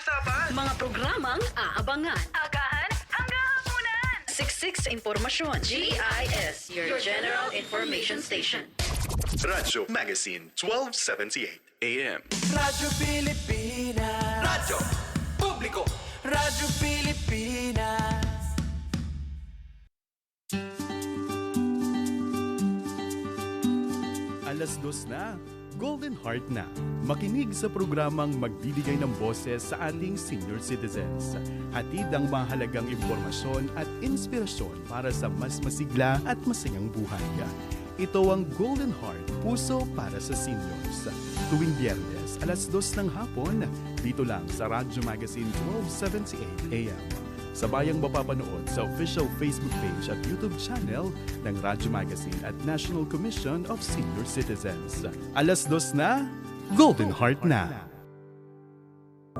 usapan. Mga programang aabangan. Agahan hanggang hapunan. Siksik sa impormasyon. GIS, your general information station. Radyo Magazine 1278 AM. Radyo Pilipinas. Radyo Publiko. Radyo Pilipinas. Alas 2 na, Golden Heart na. Makinig sa programang magbibigay ng boses sa ating senior citizens. Hatid ang mahalagang impormasyon at inspirasyon para sa mas masigla at masayang buhay. Ito ang Golden Heart, puso para sa seniors. Tuwing Biyernes, alas 2 ng hapon, dito lang sa Radyo Magazine 1278 AM. Sabayang mapapanood sa official Facebook page at YouTube channel ng Radyo Magazine at National Commission of Senior Citizens. Alas 2 na, Golden Heart na.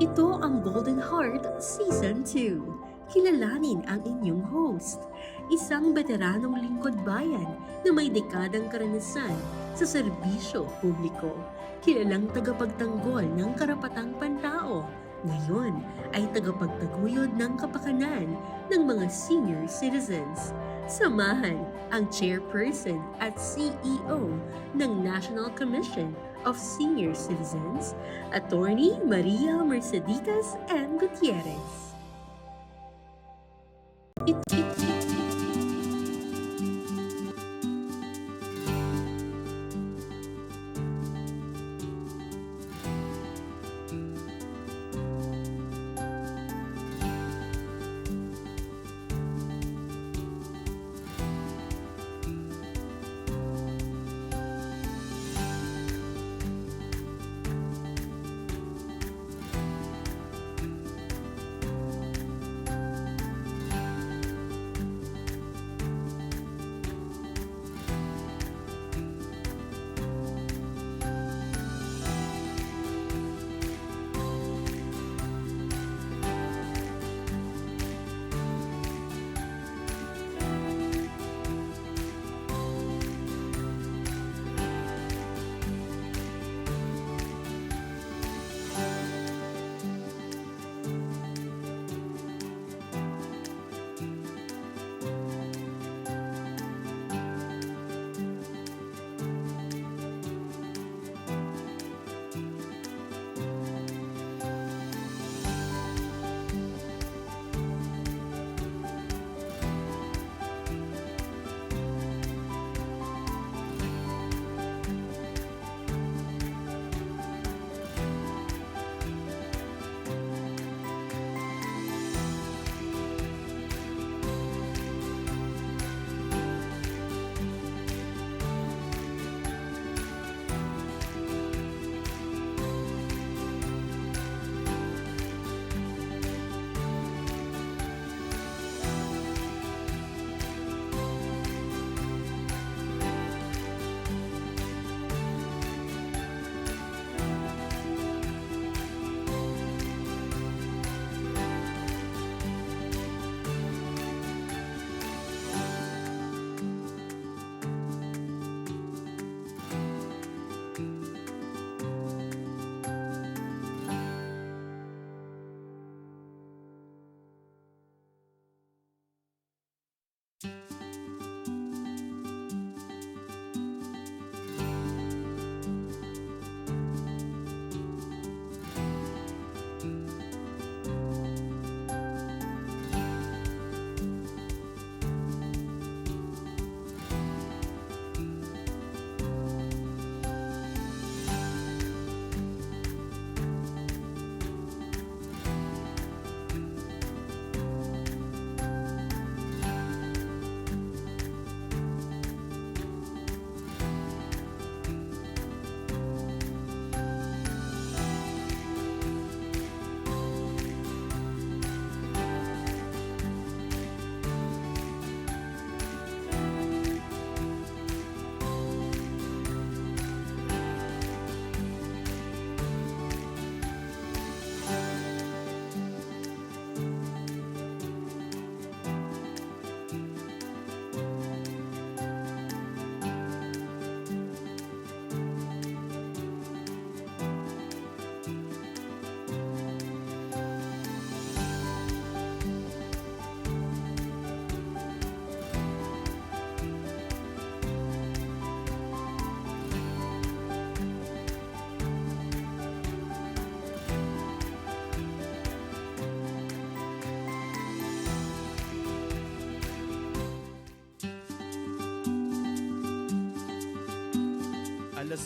Ito ang Golden Heart Season 2. Kilalanin ang inyong host, isang veteranong lingkod bayan na may dekadang karanasan sa serbisyo publiko. Kilalang tagapagtanggol ng karapatang pantao. Ngayon ay tagapagtaguyod ng kapakanan ng mga senior citizens. Samahan ang chairperson at CEO ng National Commission of Senior Citizens, Attorney Maria Merceditas N. Gutierrez.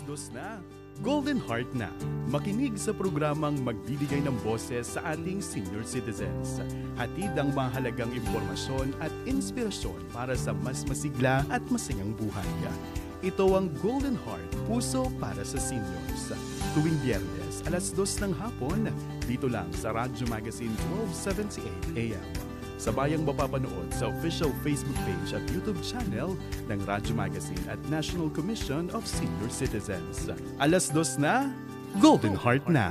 2:00 na. Golden Heart na. Makinig sa programang magbibigay ng boses sa ating senior citizens. Hatid ang mahalagang impormasyon at inspirasyon para sa mas masigla at masayang buhay. Ito ang Golden Heart, puso para sa seniors. Tuwing Biyernes, 2:00 ng hapon, dito lang sa Radyo Magazine 1278 AM. Sabayang mapapanood sa official Facebook page at YouTube channel ng Radyo Magazine at National Commission of Senior Citizens. 2:00 na, Golden Heart na.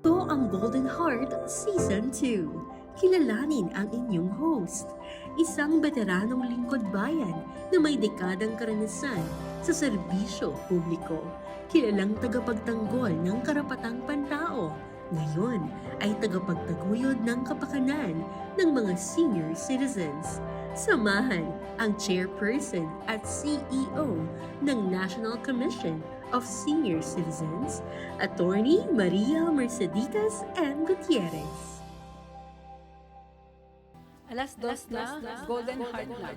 Ito ang Golden Heart Season 2. Kilalanin ang inyong host. Isang veteranong lingkod bayan na may dekadang karanasan sa serbisyo publiko. Kilalang tagapagtanggol ng karapatang pantao. Ngayon ay tagapagtaguyod ng kapakanan ng mga senior citizens. Samahan ang chairperson at CEO ng National Commission of Senior Citizens, Attorney Maria Merceditas M. Gutierrez. 2:00 na, Golden Heart na.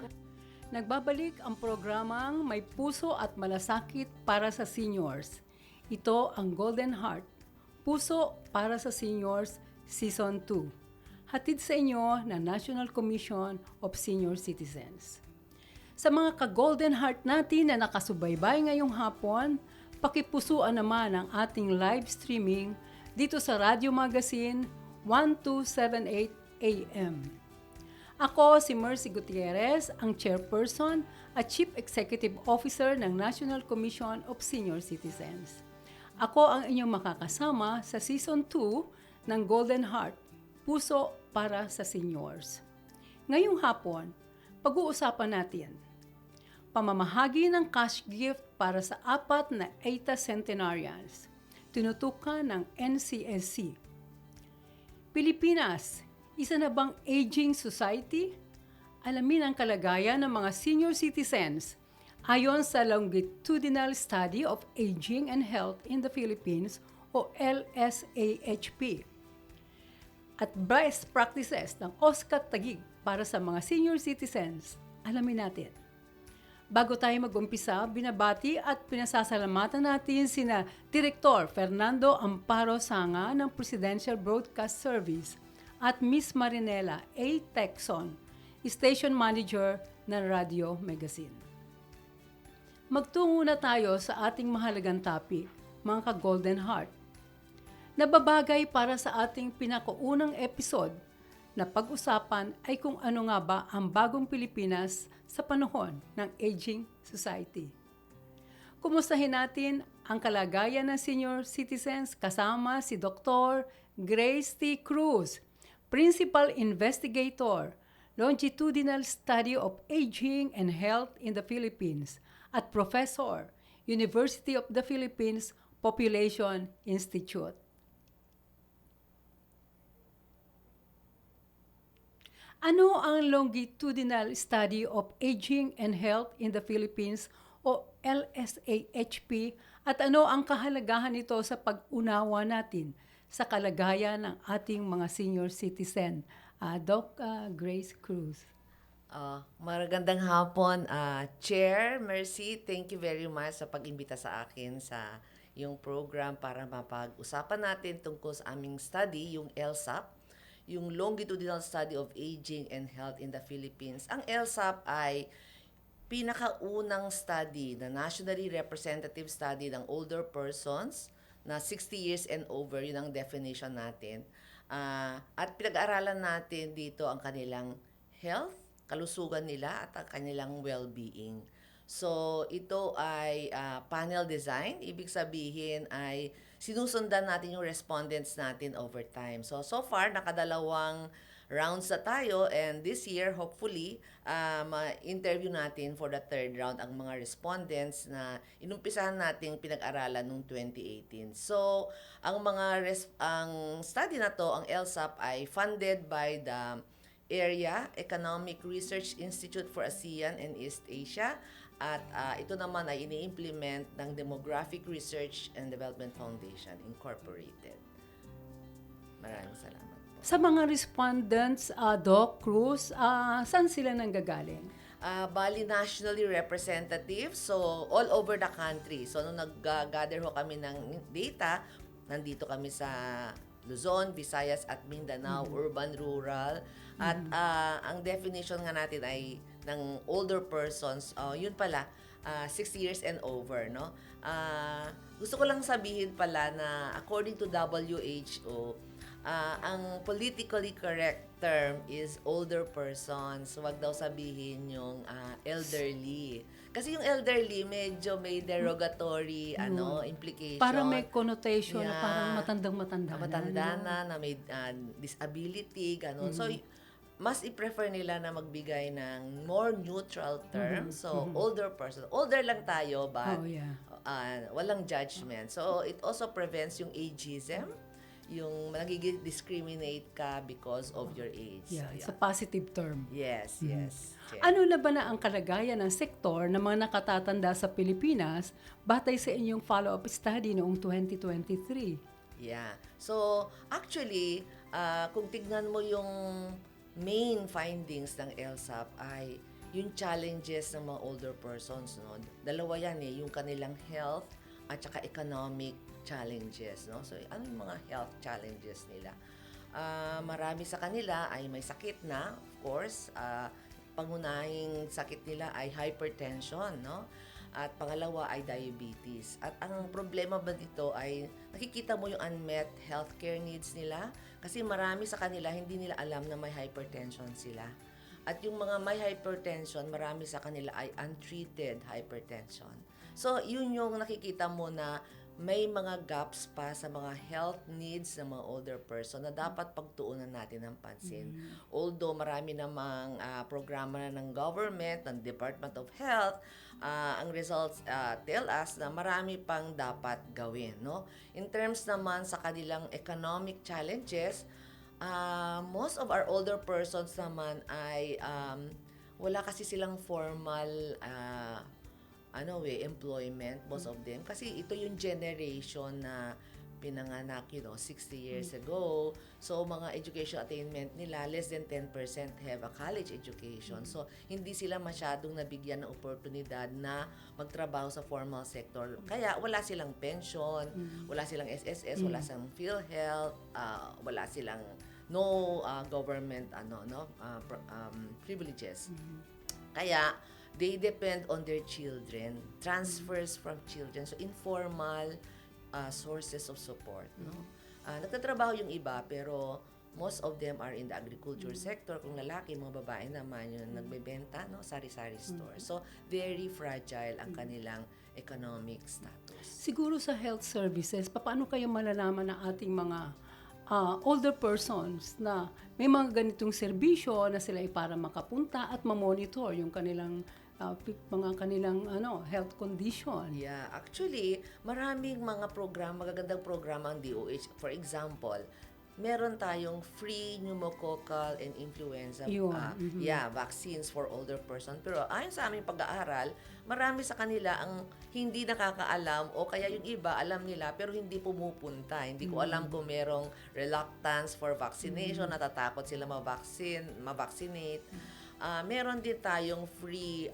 Nagbabalik ang programang May Puso at Malasakit para sa Seniors. Ito ang Golden Heart, Puso para sa Seniors Season 2. Hatid sa inyo ng National Commission of Senior Citizens. Sa mga ka-Golden Heart natin na nakasubaybay ngayong hapon, pakipusuan naman ang ating live streaming dito sa Radio Magazine 1278 AM. Ako si Mercy Gutierrez, ang Chairperson at Chief Executive Officer ng National Commission of Senior Citizens. Ako ang inyong makakasama sa Season 2 ng Golden Heart, Puso para sa Seniors. Ngayong hapon, pag-uusapan natin pamamahagi ng cash gift para sa 4 na EITA centenarians, tinutukan ng NCSC. Pilipinas, isa na bang aging society? Alamin ang kalagayan ng mga senior citizens ayon sa Longitudinal Study of Aging and Health in the Philippines o LSAHP at best practices ng OSCA Taguig para sa mga senior citizens. Alamin natin. Bago tayo mag-umpisa, binabati at pinasasalamatan natin sina Direktor Fernando Amparo Sanga ng Presidential Broadcast Service at Miss Marinela A. Texon, Station Manager ng Radio Magazine. Magtungo na tayo sa ating mahalagang topic, mga ka-Golden Heart. Nababagay para sa ating pinakaunang episode na pag-usapan ay kung ano nga ba ang bagong Pilipinas sa panahon ng aging society. Kumustahin natin ang kalagayan ng senior citizens kasama si Dr. Grace T. Cruz, Principal Investigator, Longitudinal Study of Aging and Health in the Philippines at Professor, University of the Philippines Population Institute. Ano ang Longitudinal Study of Aging and Health in the Philippines o LSAHP at ano ang kahalagahan nito sa pag-unawa natin sa kalagayan ng ating mga senior citizen? Doc Grace Cruz. Magandang hapon, Chair Mercy. Thank you very much sa pag-imbita sa akin sa yung program para mapag-usapan natin tungkol sa aming study, yung LSAP, yung Longitudinal Study of Aging and Health in the Philippines. Ang LSAP ay pinakaunang study, na nationally representative study ng older persons na 60 years and over, yun ang definition natin. At pinag-aaralan natin dito ang kanilang health, kalusugan nila at ang kanilang well-being. So, ito ay panel design. Ibig sabihin ay sinusundan natin yung respondents natin over time. So far, nakadalawang rounds na tayo and this year, hopefully, ma-interview natin for the third round ang mga respondents na inumpisahan nating pinag-aralan noong 2018. So, ang study na to, ang LSAP, ay funded by the Area Economic Research Institute for ASEAN and East Asia. At ito naman ay ini-implement ng Demographic Research and Development Foundation, Incorporated. Maraming salamat po. Sa mga respondents, Doc Cruz, saan sila nanggagaling? Bali nationally representative, so all over the country. So nung nag-gather ho kami ng data, nandito kami sa Luzon, Visayas at Mindanao, urban, rural. At ang definition nga natin ay ng older persons, yun pala, 60 years and over, no? Gusto ko lang sabihin pala na according to WHO, ang politically correct term is older persons. Huwag daw sabihin yung elderly. Kasi yung elderly, medyo may derogatory implication. Parang may connotation na Yeah. parang matandang-matanda na. Matanda na may disability, ganun. So, mas i-prefer nila na magbigay ng more neutral term. So, older person. Older lang tayo, but Oh, yeah. walang judgment. So, it also prevents yung ageism, yung nagiging discriminate ka because of your age. Yeah, So, it's a positive term. Yes, yes. Yes. Ano na ba na ang kalagayan ng sektor ng mga nakatatanda sa Pilipinas batay sa inyong follow-up study noong 2023? Yeah. So, actually, kung tignan mo yung main findings ng LSAP ay yung challenges ng mga older persons, no? Dalawa yan yung kanilang health at saka economic challenges, no? So, ano yung mga health challenges nila? Marami sa kanila ay may sakit na, of course. Pangunahing sakit nila ay hypertension, no? At pangalawa ay diabetes. At ang problema ba dito ay nakikita mo yung unmet healthcare needs nila kasi marami sa kanila hindi nila alam na may hypertension sila. At yung mga may hypertension, marami sa kanila ay untreated hypertension. So, yun yung nakikita mo na may mga gaps pa sa mga health needs ng mga older person na dapat pagtuunan natin ng pansin. Although marami namang programa na ng government, ng Department of Health, ang results tell us na marami pang dapat gawin. No? In terms naman sa kanilang economic challenges, most of our older persons naman ay wala kasi silang formal employment, most of them. Kasi ito yung generation na pinanganak, 60 years ago. So, mga education attainment nila, less than 10% have a college education. So, hindi sila masyadong nabigyan ng oportunidad na magtrabaho sa formal sector. Kaya, wala silang pension, wala silang SSS, wala silang PhilHealth, wala silang government privileges. Kaya, they depend on their children, transfers from children, so informal sources of support. No? Nagtatrabaho yung iba, pero most of them are in the agriculture sector. Kung lalaki, mga babae naman yung nagbebenta, sari-sari store. So, very fragile ang kanilang economic status. Siguro sa health services, paano kayo malalaman ng ating mga older persons na may mga ganitong serbisyo na sila ay para makapunta at mamonitor yung kanilang mga kanilang health condition? Yeah, actually, maraming mga magagandang programa ang DOH. For example, meron tayong free pneumococcal and influenza vaccines for older person. Pero ayon sa aming pag-aaral, marami sa kanila ang hindi nakakaalam o kaya yung iba alam nila pero hindi pumupunta. Hindi ko alam kung merong reluctance for vaccination, natatakot sila ma-vaccinate. Meron din tayong free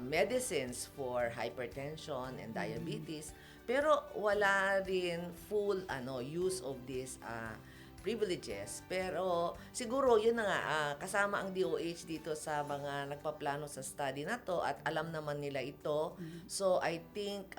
medicines for hypertension and diabetes, pero wala rin full use of these privileges. Pero siguro yun na nga, kasama ang DOH dito sa mga nagpaplano sa study na to at alam naman nila ito. So I think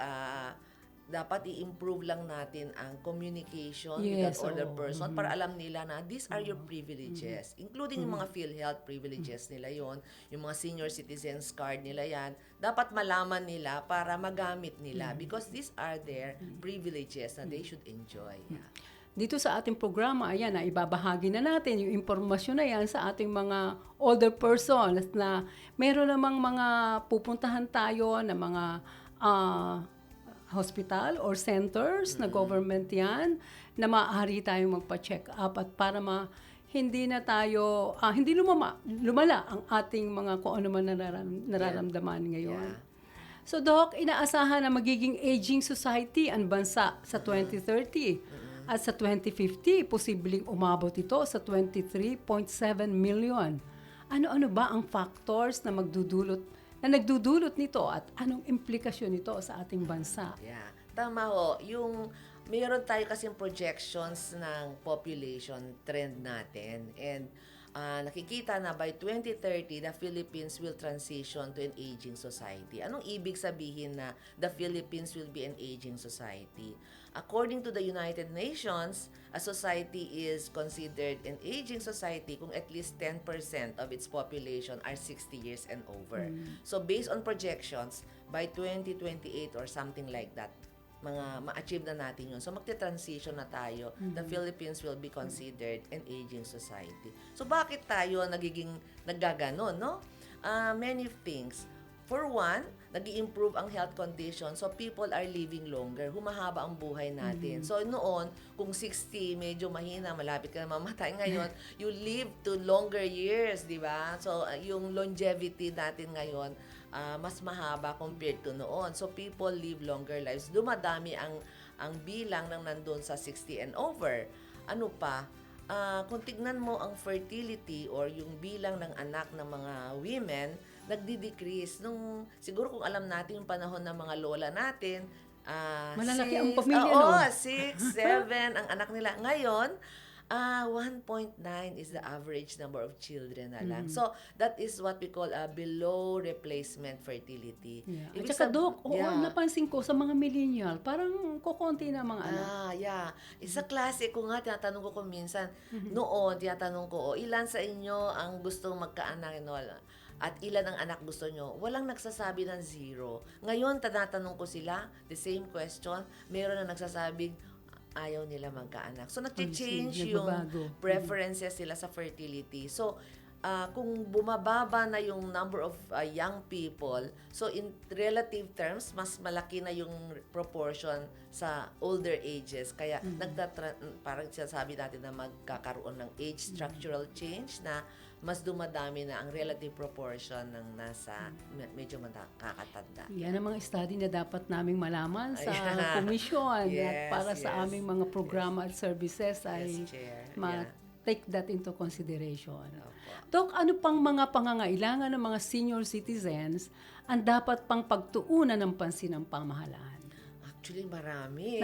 dapat i-improve lang natin ang communication with that older person para alam nila na these are your privileges, including yung mga PhilHealth privileges nila yon, yung mga senior citizens card nila yan, dapat malaman nila para magamit nila because these are their privileges na they should enjoy. Yeah. Dito sa ating programa, ayan, ibabahagi na natin yung impormasyon na yan sa ating mga older persons na meron namang mga pupuntahan tayo na mga hospital or centers na government yan na maaari tayong magpa-check up at para hindi na tayo, hindi lumala ang ating mga kung ano man nararamdaman ngayon. Yeah. So Doc, inaasahan na magiging aging society ang bansa sa 2030 at sa 2050, posibleng umabot ito sa 23.7 million. Ano-ano ba ang factors na nagdudulot nito at anong implikasyon nito sa ating bansa? Yeah. Tama ho. Mayroon tayo kasing projections ng population trend natin. And nakikita na by 2030, the Philippines will transition to an aging society. Anong ibig sabihin na the Philippines will be an aging society? According to the United Nations, a society is considered an aging society kung at least 10% of its population are 60 years and over. So based on projections, by 2028 or something like that, ma-achieve na natin yun. So, magte-transition na tayo. The Philippines will be considered an aging society. So, bakit tayo naggaganon, no? Many things. For one, nag-i-improve ang health condition. So, people are living longer. Humahaba ang buhay natin. So, noon, kung 60, medyo mahina, malapit ka na mamatay. Ngayon, you live to longer years, di ba? So, yung longevity natin ngayon, mas mahaba compared to noon. So, people live longer lives. Dumadami ang bilang ng nandun sa 60 and over. Ano pa? Kung tignan mo ang fertility or yung bilang ng anak ng mga women, nagdi-decrease. Siguro kung alam natin yung panahon ng mga lola natin, Malalaki ang pamilya, no? 6, 7 ang anak nila. Ngayon, 1.9 is the average number of children na lang. So, that is what we call a below replacement fertility. Yeah. At Ibig saka, Doc, napansin ko sa mga millennial, parang kukonti na mga anak. Yeah. Isa klase ko nga, tinatanong ko minsan, noon, tinatanong ko, ilan sa inyo ang gustong magkaanak? At ilan ang anak gusto nyo? Walang nagsasabi ng 0. Ngayon, tinatanong ko sila, the same question, meron na nagsasabing, ayaw nila magkaanak. So, nag-change yung preferences sila sa fertility. So, kung bumababa na yung number of young people, so in relative terms, mas malaki na yung proportion sa older ages. Kaya, parang sinasabi natin na magkakaroon ng age structural change na mas dumadami na ang relative proportion ng nasa medyo nakakatanda. Yan ang mga study na dapat naming malaman sa komisyon at para sa aming mga programa at services ay take that into consideration. Dok, ano pang mga pangangailangan ng mga senior citizens ang dapat pang pagtuunan ng pansin ng pamahalaan? Actually, marami.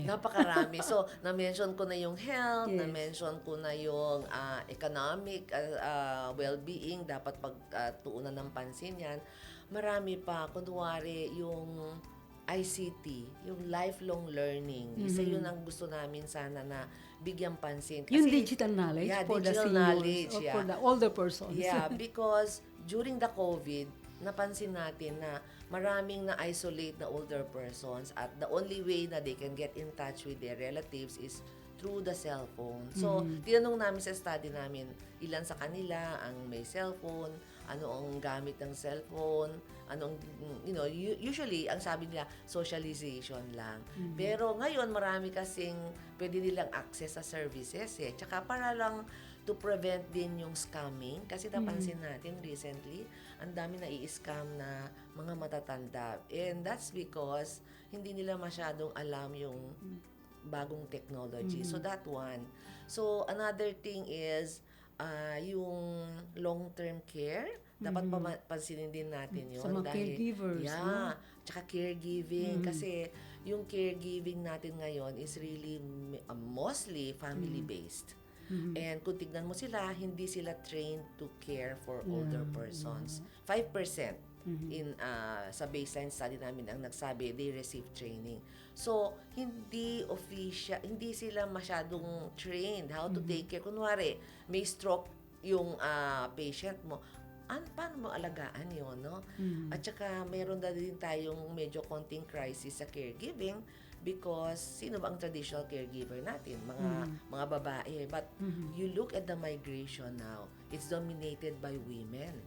Napakarami. So, na-mention ko na yung health, na-mention ko na yung economic well-being, dapat pagtuunan ng pansin yan. Marami pa, kunwari yung ICT, yung lifelong learning. Isa yun ang gusto namin sana na bigyang pansin. Kasi, yung digital knowledge for the seniors or for the older persons. Yeah, because during the COVID, napansin natin na maraming na-isolate na older persons at the only way na they can get in touch with their relatives is through the cellphone. So, tinanong namin sa study namin, ilan sa kanila ang may cellphone, ano ang gamit ng cellphone, usually, ang sabi nila, socialization lang. Pero ngayon, marami kasing pwede nilang access sa services Tsaka para lang to prevent din yung scamming. Kasi napansin natin recently, ang dami na i-scam na mga matatanda. And that's because hindi nila masyadong alam yung bagong technology. So that one. So another thing is yung long-term care. Dapat pansinin din natin yun. Sa mga caregivers. Yeah. Tsaka caregiving. Kasi yung caregiving natin ngayon is really mostly family-based. And kung tignan mo sila, hindi sila trained to care for older persons. 5% in sa baseline study namin ang nagsabi they receive training. So, hindi sila masyadong trained how to take care. Kunwari, may stroke yung patient mo. Paano mo alagaan yun, no? At saka, meron na din tayong medyo konting crisis sa caregiving because sino ba ang traditional caregiver natin? Mga babae. But you look at the migration now, it's dominated by women.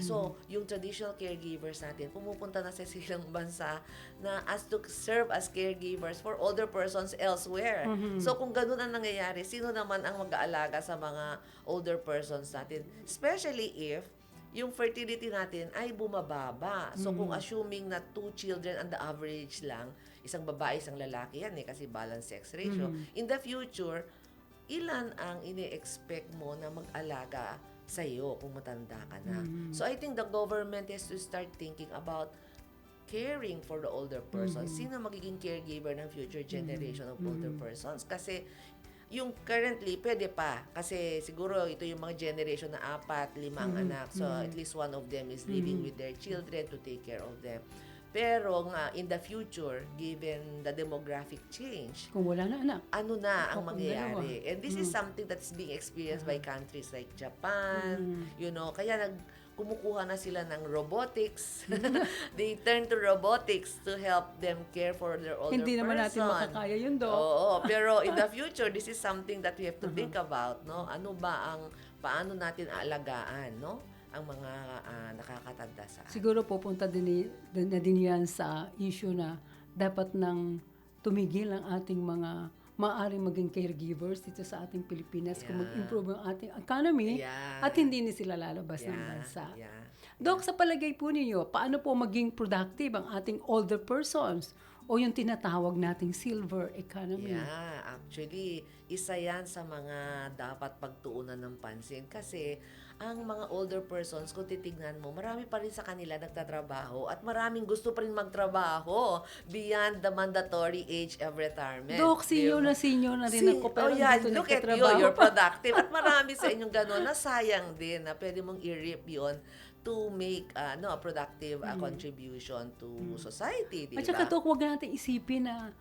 So, yung traditional caregivers natin, pumupunta na sa silang bansa na as to serve as caregivers for older persons elsewhere. So, kung ganun ang nangyayari, sino naman ang mag-aalaga sa mga older persons natin? Especially if yung fertility natin ay bumababa. So, kung assuming na 2 children and the average lang, isang babae, isang lalaki yan kasi balanced sex ratio. In the future, ilan ang ini-expect mo na mag-alaga sa'yo kung matanda ka na. So I think the government has to start thinking about caring for the older persons. Sino magiging caregiver ng future generation of older persons? Kasi yung currently, pwede pa. Kasi siguro ito yung mga generation na 4, 5 ang anak. So at least one of them is living with their children to take care of them. Pero nga, in the future, given the demographic change, Kung wala na anak. ano na ang Kung mangyayari? And this is something that's being experienced by countries like Japan, kaya kumukuha na sila ng robotics. They turn to robotics to help them care for their older Hindi person. naman natin makakaya yun, Doc. Oo, pero in the future, this is something that we have to think about, no? Paano natin aalagaan, no? Ang mga nakakatanda sa atin. Siguro pupunta din yan sa issue na dapat nang tumigil ang ating mga maaaring maging caregivers dito sa ating Pilipinas kung mag-improve ang ating economy at hindi na sila lalabas ng bansa. Dok, sa palagay po ninyo, paano po maging productive ang ating older persons o yung tinatawag nating silver economy? Yeah, actually, isa yan sa mga dapat pagtuunan ng pansin kasi ang mga older persons, kung titignan mo, marami pa rin sa kanila nagtatrabaho at maraming gusto pa rin magtrabaho beyond the mandatory age of retirement. Dok, senior na rin ako pero dito look at you, nagtatrabaho. you're productive. At marami sa inyong gano'n na sayang din na pwede mong i-reap yun to make a productive contribution to society, di ba? At saka, Dok, huwag natin isipin na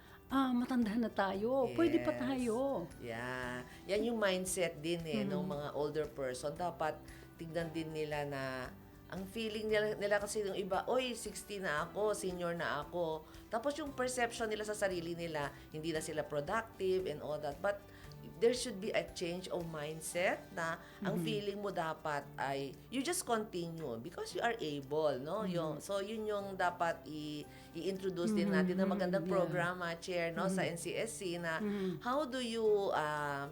matanda na tayo. Pwede pa tayo. Yeah. Yan yung mindset din ng mga older person. Dapat tignan din nila na ang feeling nila kasi yung iba, oy, 60 na ako, senior na ako. Tapos yung perception nila sa sarili nila, hindi na sila productive and all that. But there should be a change of mindset na ang feeling mo dapat ay you just continue because you are able, no? So yun yung dapat i-introduce din natin na magandang programa, Chair, no, sa NCSC na how do you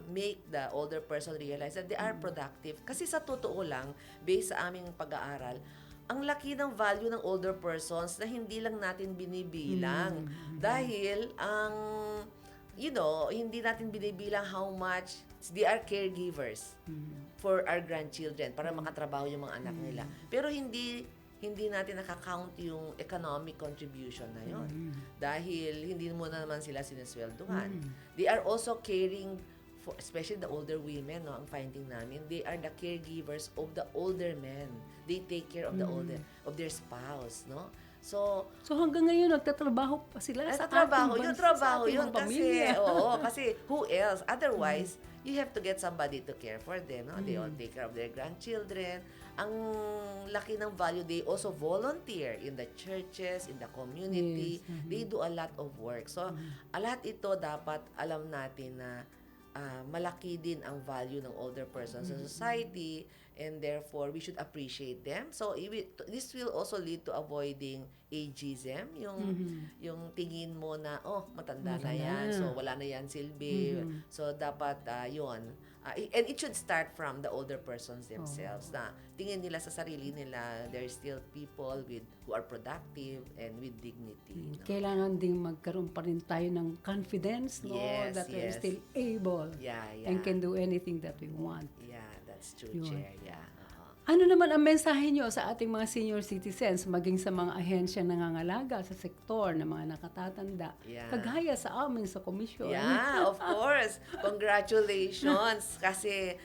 make the older person realize that they are productive? Kasi sa totoo lang, based sa aming pag-aaral, ang laki ng value ng older persons na hindi lang natin binibilang. Dahil hindi natin binibilang how much they are caregivers for our grandchildren para makatrabaho yung mga anak nila. Pero hindi natin nakakount yung economic contribution na yon. Dahil hindi mo na naman sila sinesweldohan. They are also caring for, especially the older women, no, ang finding namin, they are the caregivers of the older men. They take care of the older, of their spouse, no? So hanggang ngayon, nagtatrabaho pa sila sa ating trabaho sa ating yun mga pamilya. kasi who else? Otherwise, you have to get somebody to care for them, no? They all take care of their grandchildren. Ang laki ng value, they also volunteer in the churches, in the community. They do a lot of work. So, lahat ito dapat alam natin na malaki din ang value ng older persons sa society, and therefore we should appreciate them. So this will also lead to avoiding ageism, yung tingin mo na matanda na yan, so wala na yan silbi. So dapat yun. And it should start from the older persons themselves na tingin nila sa sarili nila, there are still people who are productive and with dignity. No? Kailangan ding magkaroon pa rin tayo ng confidence, no? That we're still able and can do anything that we want. Yeah, that's true, Chair. Yeah. Ano naman ang mensahe nyo sa ating mga senior citizens, maging sa mga ahensya nangangalaga sa sektor ng mga nakatatanda, kagaya sa amin sa komisyon? Yeah, of course. Congratulations. Kasi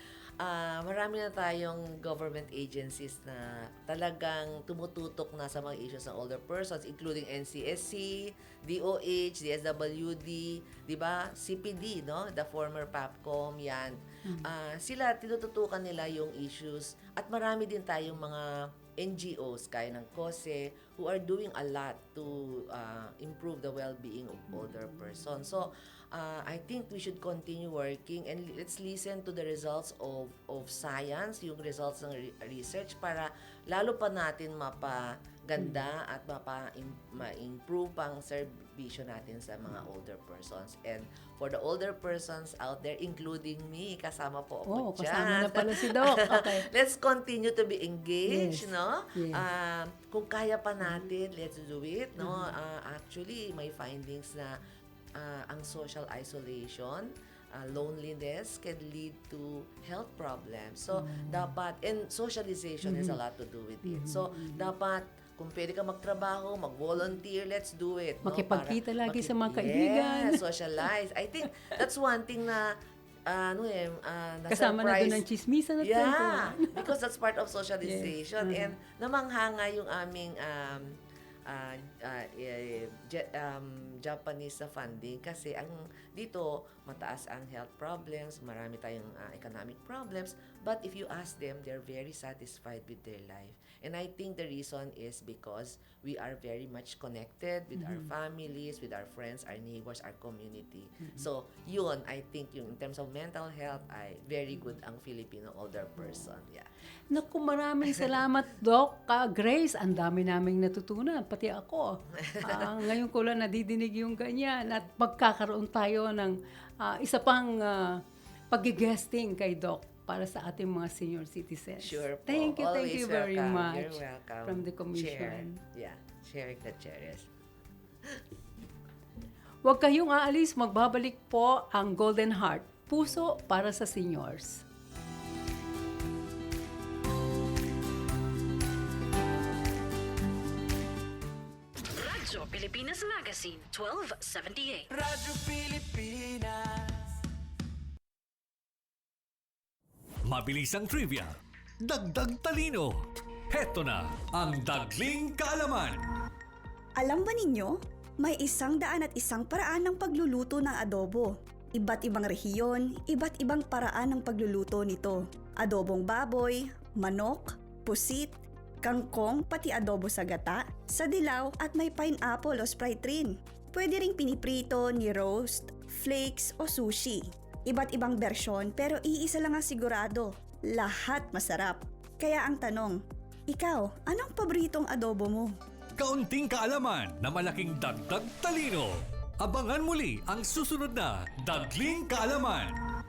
marami na tayong government agencies na talagang tumututok na sa mga issues ng older persons, including NCSC, DOH, DSWD, di ba? CPD, no? The former PAPCOM, yan. Sila, tinututukan nila yung issues at marami din tayong mga NGOs, kaya ng COSE, who are doing a lot to improve the well-being of older persons. So, I think we should continue working and let's listen to the results of science, yung results ng research para lalo pa natin mapaganda at ma-improve pang serbisyo natin sa mga older persons. And for the older persons out there, including me, kasama po ako dyan. Kasama na pala si Doc. Okay. Let's continue to be engaged, no? Yes. Kung kaya pa natin, let's do it, no? Actually, may findings na ang social isolation loneliness can lead to health problems. So, dapat, and socialization has a lot to do with it. So, dapat, kung pwede ka magtrabaho, mag-volunteer, let's do it. No? Makipagkita Para lagi sa mga kaibigan. Yes, socialize. I think that's one thing na, Kasama na doon ang chismisan at yeah, kwentuhan. because that's part of socialization. Yes. And namanghanga yung aming Japanese sa funding kasi ang dito mataas ang health problems, marami tayong economic problems, but if you ask them, they're very satisfied with their life. And I think the reason is because we are very much connected with our families, with our friends, our neighbors, our community. So, yun, I think yung in terms of mental health, ay very good ang Filipino older person. Yeah. Naku, maraming salamat, Doc. Grace, ang dami naming natutunan, pati ako. Ngayon ko lang nadidinig yung ganyan at magkakaroon tayo ng isa pang pag-guesting kay Doc para sa ating mga senior citizens. Sure po. Thank you Always very welcome. much. You're welcome. From the Commission. Chair. Yeah, sharing the chairs. Huwag kayong aalis, magbabalik po ang Golden Heart, puso para sa seniors. Radyo Pilipinas Magazine 1278. Radyo Pilipinas. Mabilis ang trivia, dagdag talino. Heto na ang Dagling Kaalaman. Alam ba ninyo, may 101 paraan ng pagluluto ng adobo. Iba't ibang rehiyon, iba't ibang paraan ng pagluluto nito. Adobong baboy, manok, pusit, kangkong, pati adobo sa gata, sa dilaw at may pineapple o Sprite rin. Pwede ring piniprito, ni-roast, flakes o sushi. Iba't ibang bersyon pero iisa lang ang sigurado, lahat masarap. Kaya ang tanong, ikaw, anong paboritong adobo mo? Kaunting kaalaman na malaking dagdag talino. Abangan muli ang susunod na Dagling Kaalaman.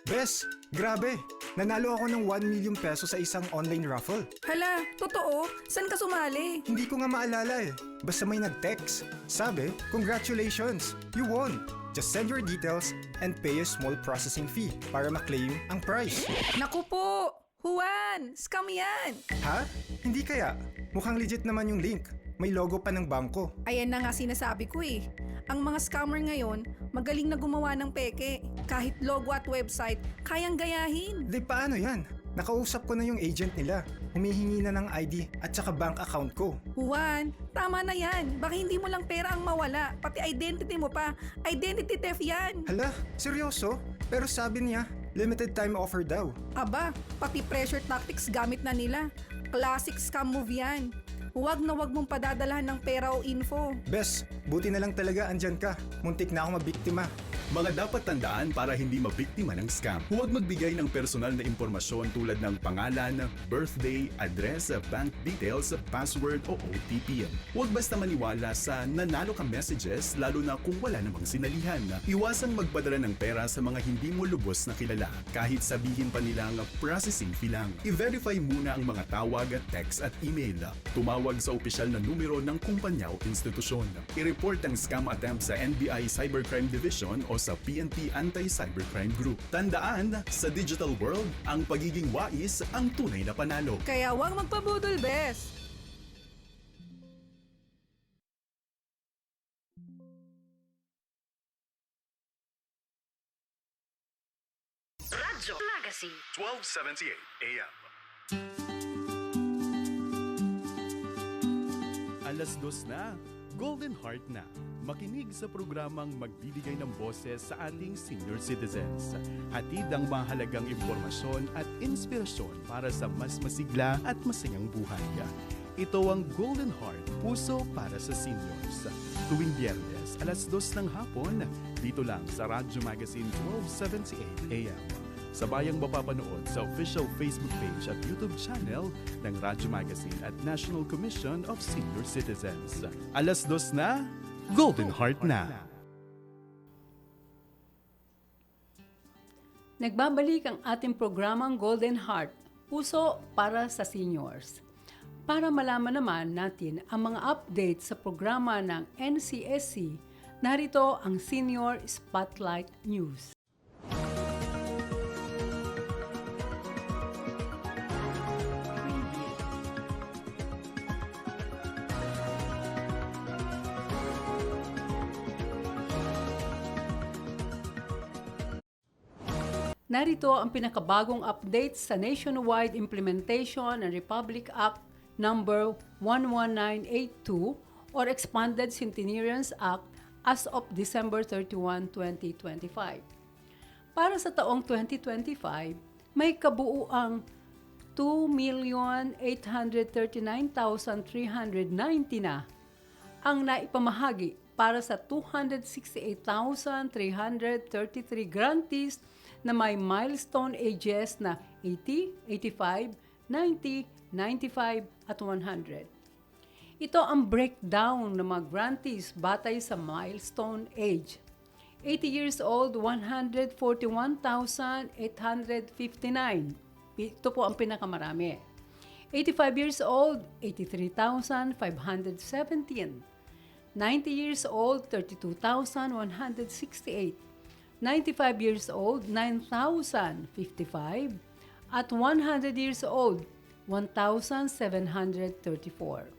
Bes, grabe! Nanalo ako ng 1 million pesos sa isang online raffle. Hala, totoo? Saan ka sumali? Hindi ko nga maalala eh. Basta may nag-text. Sabi, congratulations! You won! Just send your details and pay a small processing fee para ma-claim ang prize. Naku po! Juan! Scam yan! Ha? Hindi kaya? Mukhang legit naman yung link. May logo pa ng bangko. Ayan na nga sinasabi ko eh. Ang mga scammer ngayon, magaling na gumawa ng peke. Kahit logo at website, kayang gayahin. Di paano yan? Nakausap ko na yung agent nila. Humihingi na ng ID at saka bank account ko. Juan, tama na yan. Baka hindi mo lang pera ang mawala. Pati identity mo pa. Identity theft yan. Hala, seryoso? Pero sabi niya, limited time offer daw. Aba, pati pressure tactics gamit na nila. Classic scam move yan. Huwag na huwag mong padadalahan ng pera o info. Bes, buti na lang talaga andyan ka. Muntik na ako mabiktima. Mga dapat tandaan para hindi mabiktima ng scam. Huwag magbigay ng personal na impormasyon tulad ng pangalan, birthday, address, bank details, password o OTP. Huwag basta maniwala sa nanalo ka messages lalo na kung wala namang sinalihan. Iwasang magpadala ng pera sa mga hindi mo lubos na kilala kahit sabihin pa nilang processing fee lang. I-verify muna ang mga tawag, text at email. Tumawag sa opisyal na numero ng kumpanya o institusyon. I-report ang scam attempt sa NBI Cybercrime Division o sa PNP Anti-Cybercrime Group. Tandaan, sa digital world, ang pagiging wais ang tunay na panalo. Kaya huwag magpabudol, bes. Radyo Magazine 1278 AM. Alas 2 na, Golden Heart na. Makinig sa programang magbibigay ng boses sa ating senior citizens. Hatid ang mahalagang impormasyon at inspirasyon para sa mas masigla at masayang buhay. Ito ang Golden Heart, puso para sa seniors. Tuwing Biyernes, alas 2 ng hapon, dito lang sa Radyo Magazine 1278 AM. Sabayang mapapanood sa official Facebook page at YouTube channel ng Radyo Magazine at National Commission of Senior Citizens. Alas 2 na, Golden Heart na. Nagbabalik ang ating programang Golden Heart, puso para sa seniors. Para malaman naman natin ang mga updates sa programa ng NCSC Narito ang Senior Spotlight News. Narito ang pinakabagong update sa nationwide implementation ng Republic Act number 11982 or Expanded Centenarians Act as of December 31, 2025. Para sa taong 2025, may kabuuang 2,839,390 na ang naipamahagi para sa 268,333 grantees na may milestone ages na 80, 85, 90, 95 at 100. Ito ang breakdown ng mga grantees batay sa milestone age. 80 years old, 141,859. Ito po ang pinakamarami. 85 years old, 83,517. 90 years old, 32,168. 95 years old, 9,055. At 100 years old, 1,734.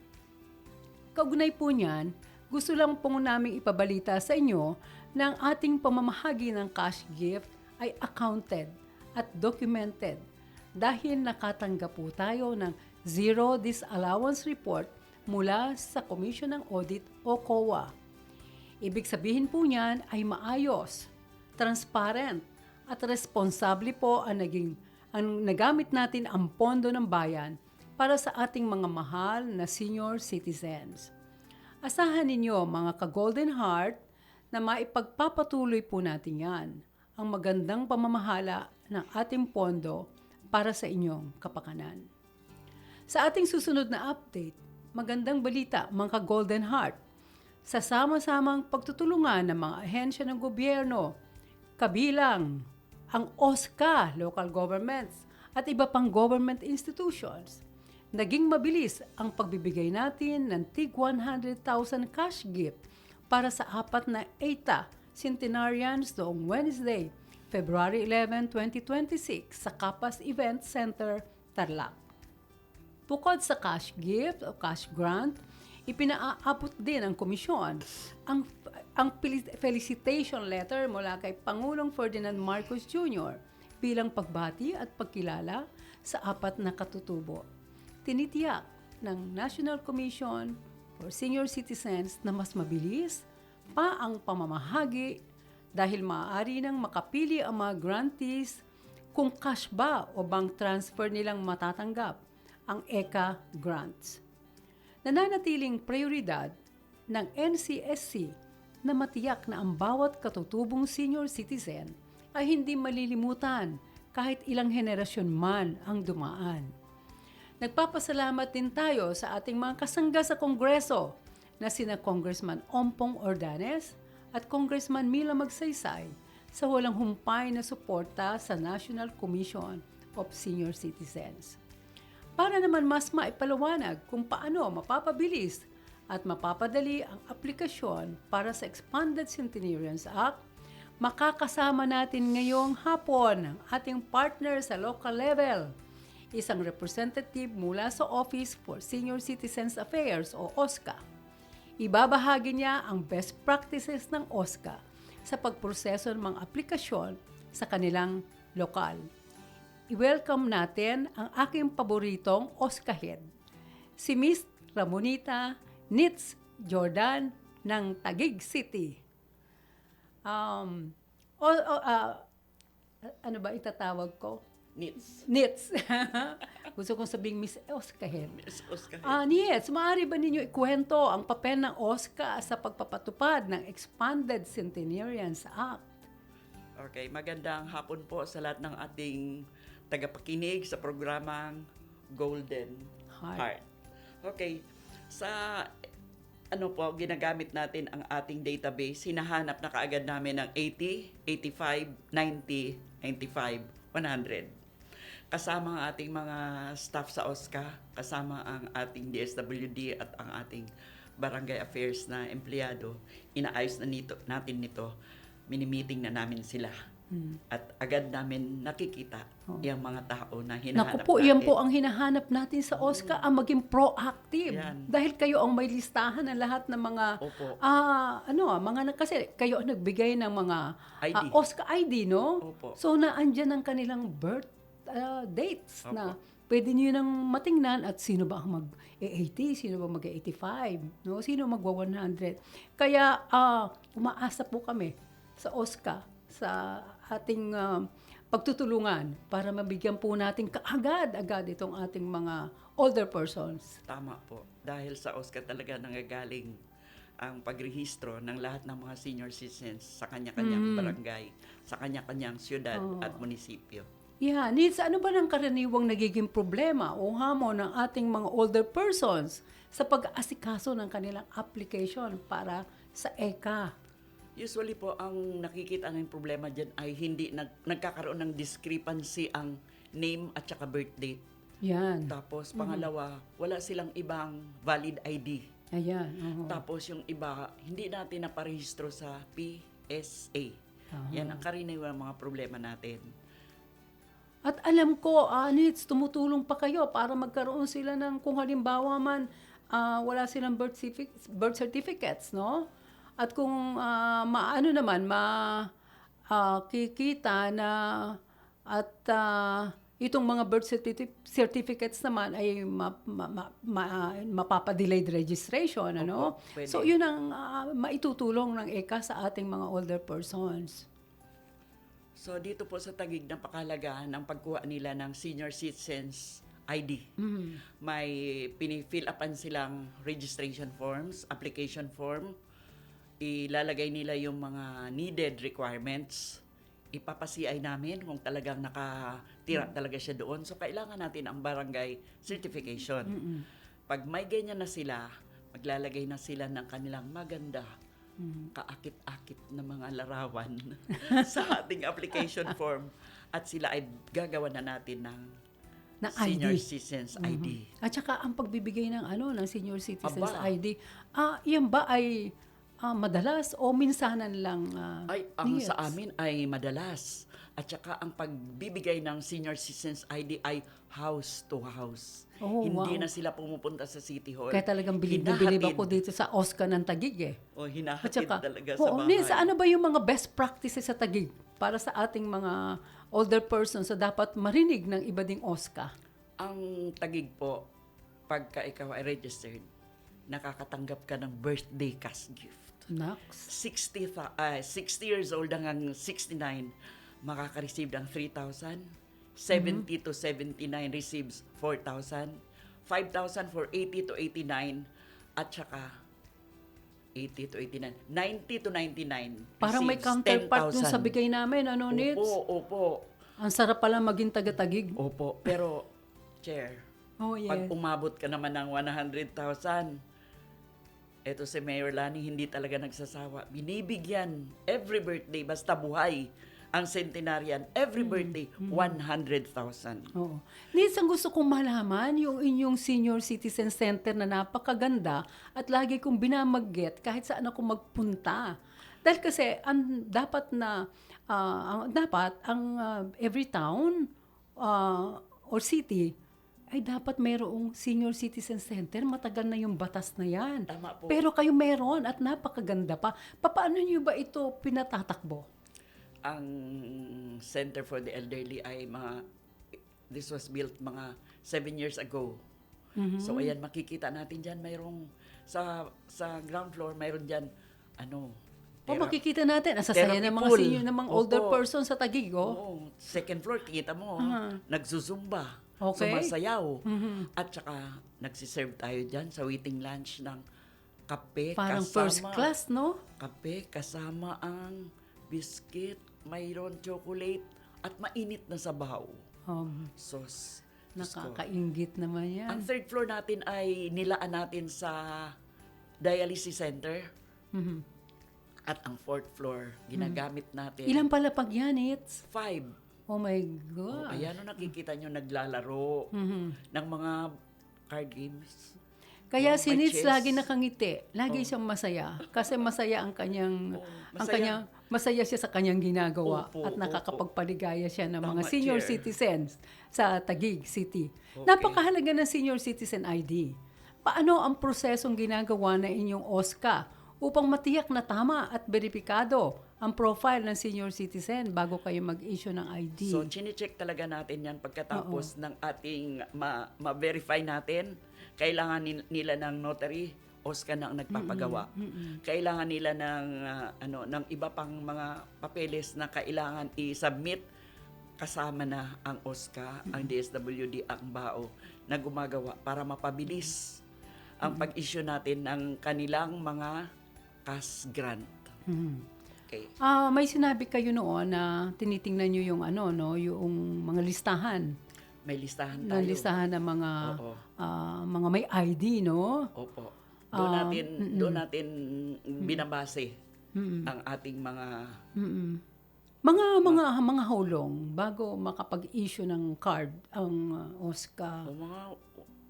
Kaugnay po niyan, gusto lang po namin ipabalita sa inyo na ang ating pamamahagi ng cash gift ay accounted at documented dahil nakatanggap po tayo ng Zero Disallowance Report mula sa Commission ng Audit o COA. Ibig sabihin po niyan ay maayos, transparent at responsable po ang nagamit natin ang pondo ng bayan para sa ating mga mahal na senior citizens. Asahan ninyo mga ka-Golden Heart na maipagpapatuloy po natin yan, ang magandang pamamahala ng ating pondo para sa inyong kapakanan. Sa ating susunod na update, magandang balita mga ka-Golden Heart, sa sama-samang pagtutulungan ng mga ahensya ng gobyerno, kabilang ang OSCA, local governments, at iba pang government institutions, naging mabilis ang pagbibigay natin ng tig 100,000 cash gift para sa 4 na ETA centenarians noong Wednesday, February 11, 2026 sa Kapas Event Center, Tarlac. Bukod sa cash gift o cash grant, ipinaabot din ng komisyon ang felicitation letter mula kay Pangulong Ferdinand Marcos Jr. bilang pagbati at pagkilala sa 4 na katutubo. Tinitiyak ng National Commission for Senior Citizens na mas mabilis pa ang pamamahagi dahil maaari nang makapili ang mga grantees kung cash ba o bank transfer nilang matatanggap ang ECA grants. Nananatiling prioridad ng NCSC na matiyak na ang bawat katutubong senior citizen ay hindi malilimutan kahit ilang henerasyon man ang dumaan. Nagpapasalamat din tayo sa ating mga kasangga sa Kongreso na sina Congressman Ompong Ordanes at Congressman Mila Magsaysay sa walang humpay na suporta sa National Commission of Senior Citizens. Para naman mas maipaliwanag kung paano mapapabilis at mapapadali ang aplikasyon para sa Expanded Centenarians Act, makakasama natin ngayong hapon ang ating partner sa local level, isang representative mula sa Office for Senior Citizens Affairs o OSCA. Ibabahagi niya ang best practices ng OSCA sa pagproseso ng mga aplikasyon sa kanilang lokal. I-welcome natin ang aking paboritong OSCA head, si Miss Ramonita Nitz Jordan ng Taguig City. Ano ba itatawag ko? Nitz. Gusto kong sabing Miss OSCA head. Miss OSCA head. Nitz, maaari ba ninyo ikwento ang papel ng OSCA sa pagpapatupad ng Expanded Centenarians Act? Okay, magandang hapon po sa lahat ng ating tagapakinig sa programang Golden Heart. Okay, sa ginagamit natin ang ating database, hinahanap na kaagad namin ng 80, 85, 90, 95, 100. Kasama ang ating mga staff sa OSCA, kasama ang ating DSWD at ang ating barangay affairs na empleyado, inaayos natin nito, minimiting na namin sila. At agad namin nakikita yung mga tao na hinahanap Naku po, natin. yan po ang hinahanap natin sa OSCA, ang maging proactive. Yan. Dahil kayo ang may listahan ng lahat ng mga, Opo. kasi kayo ang nagbigay ng mga ID. OSCA ID, no? Opo. So, naandyan ang kanilang birth dates na pwede nyo nang matingnan at sino ba ang mag-80, sino ba mag-85, no? Sino magwa-100. Kaya, umaasa po kami sa OSCA, sa ating pagtutulungan para mabigyan po natin kaagad-agad itong ating mga older persons. Tama po. Dahil sa OSCA talaga nanggagaling ang pagrehistro ng lahat ng mga senior citizens sa kanya-kanyang barangay, sa kanya-kanyang syudad at munisipyo. Yeah, Nils, ano ba ng karaniwang nagiging problema o hamon ng ating mga older persons sa pag-aasikaso ng kanilang application para sa ECA? Usually po, ang nakikita ng problema dyan ay hindi nagkakaroon ng discrepancy ang name at saka birth date. Yan. Tapos, pangalawa, wala silang ibang valid ID. Ayan. Tapos, yung iba, hindi natin naparehistro sa PSA. Yan ang karaniwang mga problema natin. At alam ko, Nils, tumutulong pa kayo para magkaroon sila ng, kung halimbawa man, wala silang birth certificates, no? At kung maano naman, kikita na at itong mga birth certificates naman ay mapapa-delayed registration, ano? Pwede. So, yun ang maitutulong ng ECA sa ating mga older persons. So, dito po sa Taguig, napakahalaga ng pagkuha nila ng senior citizens ID. May pinifill upan silang registration forms, application form, ilalagay nila yung mga needed requirements, ipapa-CI namin kung talagang nakatira talaga siya doon. So, kailangan natin ang barangay certification. Pag may ganyan na sila, maglalagay na sila ng kanilang maganda, kaakit-akit na mga larawan sa ating application form at sila ay gagawa na natin ng senior ID. citizens ID. At saka ang pagbibigay ng ng senior citizens Aba. ID, yan ba ay madalas o minsanan lang? Ang Nils? sa amin ay madalas. At saka ang pagbibigay ng senior citizens ID ay house to house. Oh, Hindi wow. na sila pumupunta sa City Hall. Kaya talagang bilib na bilib ako dito sa OSCA ng Taguig eh. O At hinahatid saka, talaga sa bahay. Nils, ano ba yung mga best practices sa Taguig para sa ating mga older persons na dapat marinig ng iba ding OSCA? Ang Taguig po, pagka ikaw ay registered, nakakatanggap ka ng birthday cash gift. Nax. 60 years old hanggang 69, makaka-receive ng 3,000. 70 to 79 receives 4,000. 5,000 for 80 to 89. At saka 80 to 89. 90 to 99 Parang may receives counterpart dun 10,000. sa bigay namin, Nils? Opo. Ang sarap pala maging taga-Taguig. Opo. Pero, Chair, pag umabot ka naman ng 100,000, eto si Mayor Lani, hindi talaga nagsasawa. Binibigyan every birthday, basta buhay, ang centenarian, every birthday, 100,000. Oo. Nils, ang gusto kong malaman, yung inyong senior citizen center na napakaganda at lagi kong binamaggit kahit saan ako magpunta. Dahil kasi, dapat every town or city ay dapat mayroong senior citizen center. Matagal na yung batas na yan. Tama po. Pero kayo meron at napakaganda pa. Paano nyo ba ito pinatatakbo? Ang Center for the Elderly ay this was built mga 7 years ago. So ayan, makikita natin dyan, mayroong sa ground floor, mayroon dyan, makikita natin, asasaya ng mga pool. senior, ng mga older Opo. person sa Taguig, Oo, second floor, kita mo, nagzuzumba, Okay. sumasayaw. At saka, nagsiserve tayo dyan sa waiting lunch ng kape. Parang first class, no? Kape, kasama ang biscuit, mayroon chocolate, at mainit na sabaw. Sauce. Diyos ko. Nakakaingit naman yan. Ang third floor natin ay nilaan natin sa dialysis center. At ang fourth floor, ginagamit natin. Ilan pala pag yan, It's? 5. Oh my God. Ayan, nakikita nyo, naglalaro ng mga card games. Kaya si may Nitz chest. lagi nakangiti. Lagi siyang masaya. Kasi masaya ang kanyang, masaya siya sa kanyang ginagawa. Opo, at nakakapagpaligaya siya ng mga Tama, senior Chair. citizens sa Taguig City. Okay. Napakahalaga ng senior citizen ID. Paano ang prosesong ginagawa ng inyong OSCA upang matiyak na tama at beripikado ang profile ng senior citizen bago kayo mag-issue ng ID? So, chine-check talaga natin yan pagkatapos ng ating ma-verify natin. Kailangan nila ng notary, OSCA na ang nagpapagawa. Kailangan nila ng ng iba pang mga papeles na kailangan i-submit kasama na ang OSCA, ang DSWD, ang BAO na gumagawa para mapabilis ang pag-issue natin ng kanilang mga cash grant. Okay. May sinabi kayo noon na tinitingnan nyo yung yung mga listahan. May listahan tayo. Na listahan ng mga Oo. mga may ID, no? Opo. Doon natin binabase ang ating mga Mga hulong bago makapag-issue ng card ang OSCA.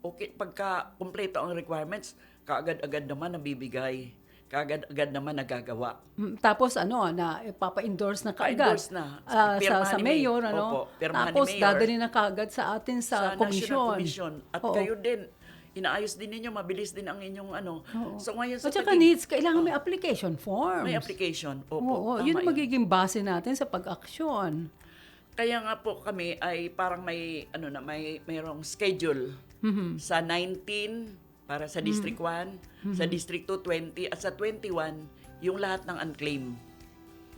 okay, pagka kumpleto ang requirements, kaagad-agad naman nabibigay. Kaagad-agad naman nagagawa. Tapos na ipapa-endorse na kaagad Pa-endorse na. sa mayor, Opo, pirmahan ni Tapos mayor. dadali na kaagad sa atin sa National komisyon. Commission. At Oo. kayo din, inaayos din ninyo, mabilis din ang inyong Oo. So ngayon sa At saka Taguig, needs, kailangan may application forms. may application. Opo, Oo, tama yun ang yun. magiging base natin sa pag-aksyon. Kaya nga po kami ay parang mayroong schedule sa 19 para sa District 1, sa District 2, 20, at sa 21, yung lahat ng unclaimed.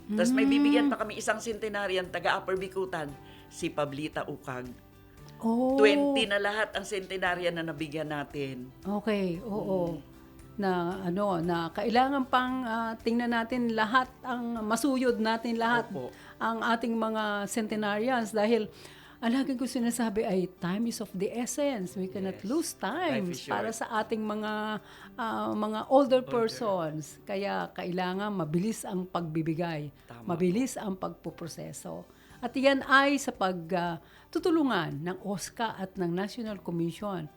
Tapos may bibigyan pa kami isang centenarian taga Upper Bicutan, si Pablita Ukag. 20 na lahat ang centenarian na nabigyan natin. Okay, oo. Na kailangan pang tingnan natin lahat, ang masuyod natin lahat Opo. ang ating mga centenarians dahil ang lagi ko sinasabi ay time is of the essence. We cannot lose time Life is short. para sa ating mga older persons. Kaya kailangan mabilis ang pagbibigay, Tama mabilis ang pagpuproseso. At iyan ay sa pagtutulungan ng OSCA at ng National Commission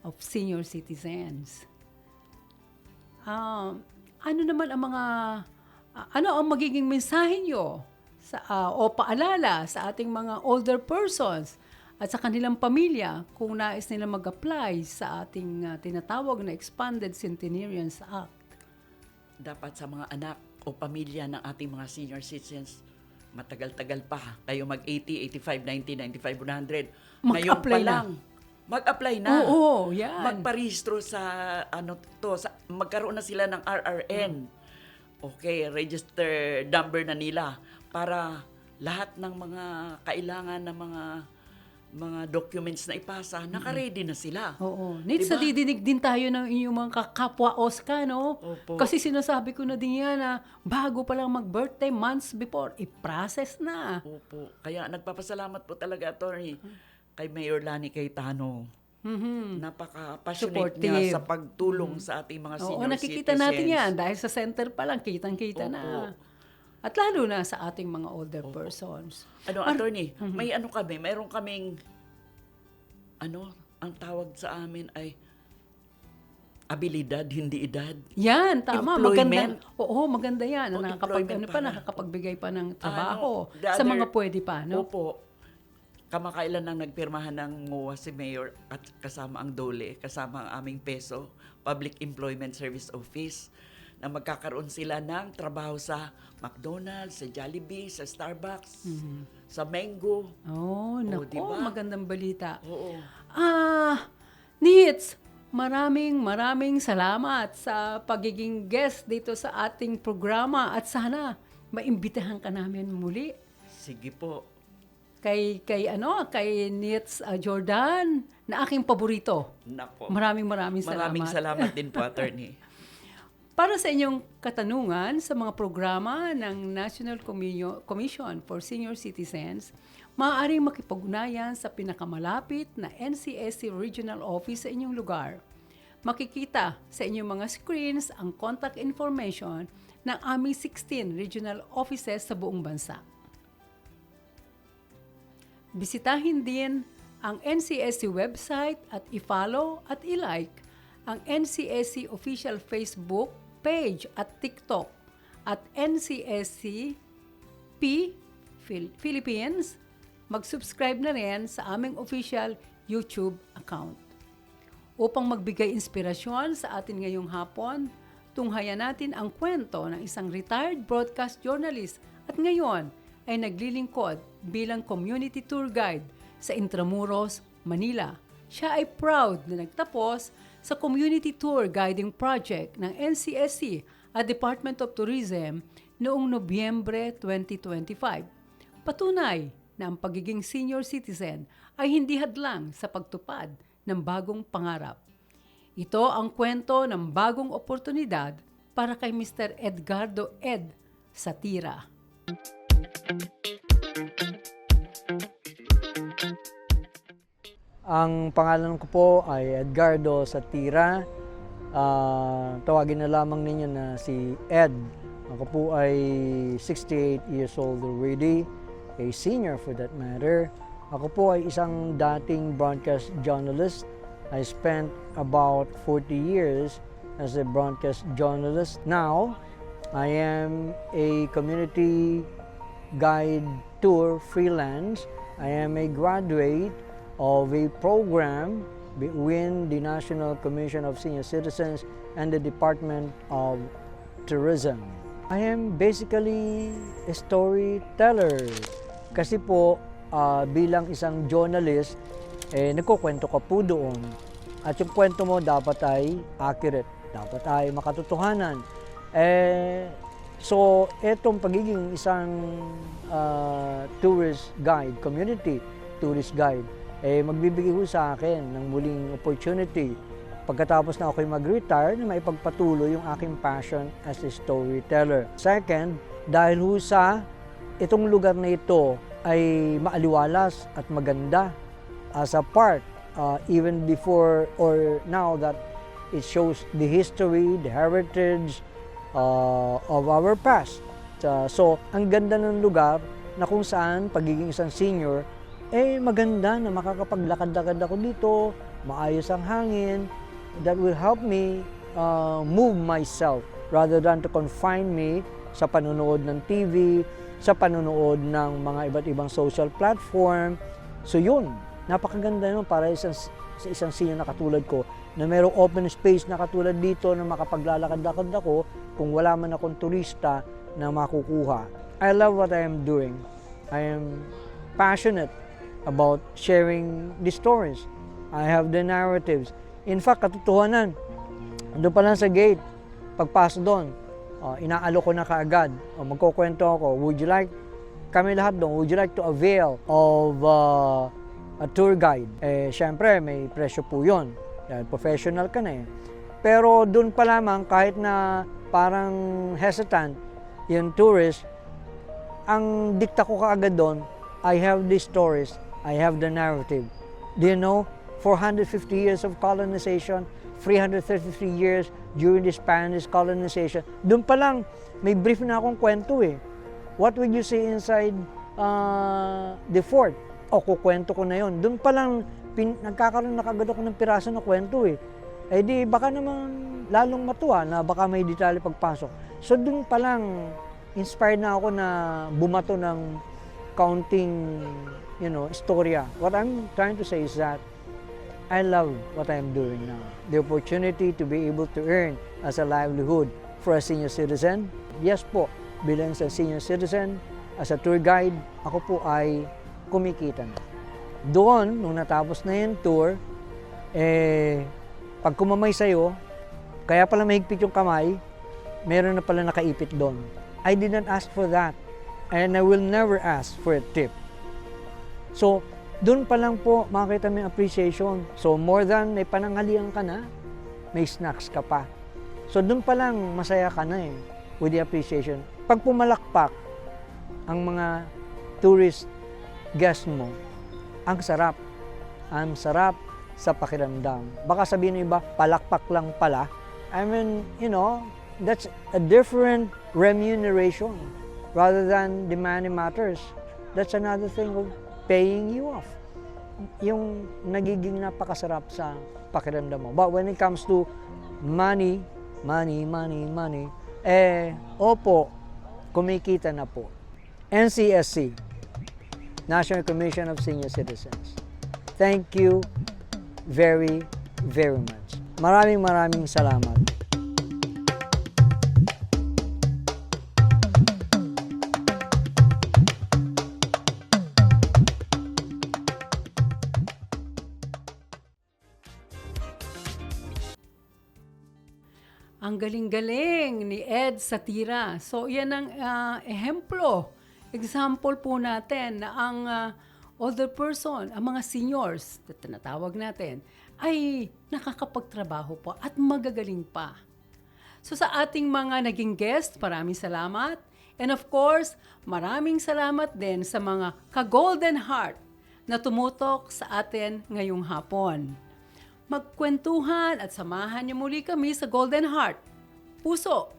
of Senior Citizens. Ano naman ang ano ang magiging mensahe nyo o paalala sa ating mga older persons at sa kanilang pamilya kung nais nila mag-apply sa ating tinatawag na Expanded Centenarians Act? Dapat sa mga anak o pamilya ng ating mga senior citizens, matagal-tagal pa. Kayo mag-80, 85, 90, 95, 100. Ngayon pa Mag-apply na. lang. Mag-apply na. Oo, yan. Magparehistro sa magkaroon na sila ng RRN. Okay, register number na nila para lahat ng mga kailangan ng mga documents na ipasa, naka-ready na sila. Oo. Nits, Diba? nadidinig din tayo ng inyong mga kapwa OSCA, no? Opo. Kasi sinasabi ko na din yan na bago pa lang mag-birthday, months before, i-process na. Opo. Kaya nagpapasalamat po talaga, Attorney, kay Mayor Lani Cayetano. Napaka-passionate niya Supportive. sa pagtulong sa ating mga senior Oo, nakikita citizens. natin yan. Dahil sa center pa lang, kitang-kita Opo. na. At lalo na sa ating mga older persons. Attorney, mayroon kaming, ang tawag sa amin ay abilidad, hindi edad. Yan, tama. Employment. Maganda. Oo, maganda yan. Employment pala. Nakakapagbigay pa ng trabaho the sa other- mga pwede pa, no? Opo. Kamakailan lang nagpirmahan ng MOA si Mayor at kasama ang DOLE, kasama ang aming PESO, Public Employment Service Office, na magkakaroon sila ng trabaho sa McDonald's, sa Jollibee, sa Starbucks, sa Mango. Oh, naku, diba? magandang balita. Oo. Nits, maraming salamat sa pagiging guest dito sa ating programa at sana maimbitahan ka namin muli. Sige po. Kay Nits Jordan na aking paborito. Nako. Maraming salamat. Maraming salamat din po, Attorney. Para sa inyong katanungan sa mga programa ng National Commission for Senior Citizens, maaaring makipag-ugnayan sa pinakamalapit na NCSC Regional Office sa inyong lugar. Makikita sa inyong mga screens ang contact information ng aming 16 regional offices sa buong bansa. Bisitahin din ang NCSC website at i-follow at i-like ang NCSC official Facebook page at TikTok at NCSC Philippines. Mag-subscribe na rin sa aming official YouTube account. Upang magbigay inspirasyon sa atin ngayong hapon, tunghayan natin ang kwento ng isang retired broadcast journalist at ngayon ay naglilingkod bilang community tour guide sa Intramuros, Manila. Siya ay proud na nagtapos sa Community Tour Guiding Project ng NCSC at Department of Tourism noong Nobyembre 2025. Patunay na ang pagiging senior citizen ay hindi hadlang sa pagtupad ng bagong pangarap. Ito ang kwento ng bagong oportunidad para kay Mr. Edgardo Ed Satira. Ang pangalan ko po ay Edgardo Satira. Tawagin na lamang ninyo na si Ed. Ako po ay 68 years old already, a senior for that matter. Ako po ay isang dating broadcast journalist. I spent about 40 years as a broadcast journalist. Now, I am a community guide tour freelance. I am a graduate of a program between the National Commission of Senior Citizens and the Department of Tourism. I am basically a storyteller. Kasi po, bilang isang journalist, nagkukwento ka po doon. At yung kwento mo dapat ay accurate, dapat ay makatotohanan. So, etong pagiging isang tourist guide, community tourist guide, magbibigay ho sa akin ng muling opportunity pagkatapos na ako'y mag-retire na maipagpatuloy yung aking passion as a storyteller. Second, dahil ho sa itong lugar na ito ay maaliwalas at maganda as a part, even before or now that it shows the history, the heritage of our past. So, ang ganda ng lugar na kung saan pagiging isang senior, maganda na makakapaglakad-lakad ako dito, maayos ang hangin, that will help me move myself rather than to confine me sa panonood ng TV, sa panonood ng mga iba't ibang social platform. So yun, napakaganda naman para sa isang senior na katulad ko, na mayroong open space na katulad dito na makapaglalakad-lakad ako kung wala man akong turista na makukuha. I love what I am doing. I am passionate about sharing the stories. I have the narratives. In fact, katotohanan, doon pa lang sa gate, pagpasok doon, inaalo ko na kaagad. Magkukwento ako, kami lahat doon, would you like to avail of a tour guide? Siyempre, may presyo po yun. Dahil professional ka na eh. Pero doon pa lamang, kahit na parang hesitant, yung tourist, ang dikta ko kaagad doon, I have the stories, I have the narrative. Do you know, 450 years of colonization, 333 years during the Spanish colonization. Doon pa lang, may brief na akong kwento eh. What would you say inside the fort? Kukwento ko na yon. Doon pa lang, nagkakaroon na kagad ako ng piraso na kwento eh. Di baka naman lalong matuwa na baka may detalye pagpasok. So doon pa lang, inspired na ako na bumato ng counting, istorya. What I'm trying to say is that I love what I'm doing now. The opportunity to be able to earn as a livelihood for a senior citizen. Yes po, bilang sa senior citizen, as a tour guide, ako po ay kumikita na. Doon, nung natapos na yung tour, pag kumamay sa'yo, kaya pala mahigpit yung kamay, meron na pala nakaipit doon. I did not ask for that. And I will never ask for a tip. So, doon pa lang po makita mo yung appreciation. So, more than may pananghalian ka na, may snacks ka pa. So, doon pa lang masaya ka na eh, with the appreciation. Pag pumalakpak ang mga tourist guest mo, ang sarap. Ang sarap sa pakiramdam. Baka sabihin ng iba, palakpak lang pala. I mean, that's a different remuneration rather than the money matters. That's another thing of paying you off. yung nagiging napakasarap sa pakiramdam mo. But when it comes to money, opo, kumikita na po. NCSC, National Commission of Senior Citizens. Thank you very, very much. Maraming salamat. Ang galing-galing ni Ed Satira. So, yan ang example po natin na ang older person, ang mga seniors, na tinatawag natin, ay nakakapagtrabaho po at magagaling pa. So, sa ating mga naging guest, maraming salamat. And of course, maraming salamat din sa mga ka-Golden Heart na tumutok sa atin ngayong hapon. Magkwentuhan at samahan niyo muli kami sa Golden Heart, puso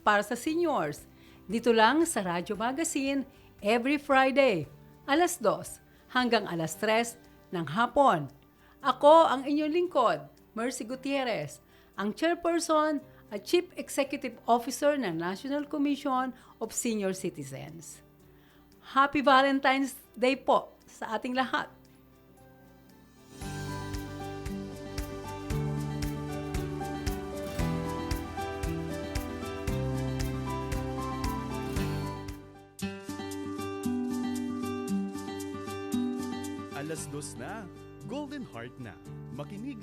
para sa seniors. Dito lang sa Radyo Magazine every Friday, alas 2 hanggang alas 3 ng hapon. Ako ang inyong lingkod, Mercy Gutierrez, ang chairperson at Chief Executive Officer ng National Commission of Senior Citizens. Happy Valentine's Day po sa ating lahat. Alas 2 na, Golden Heart na. Makinig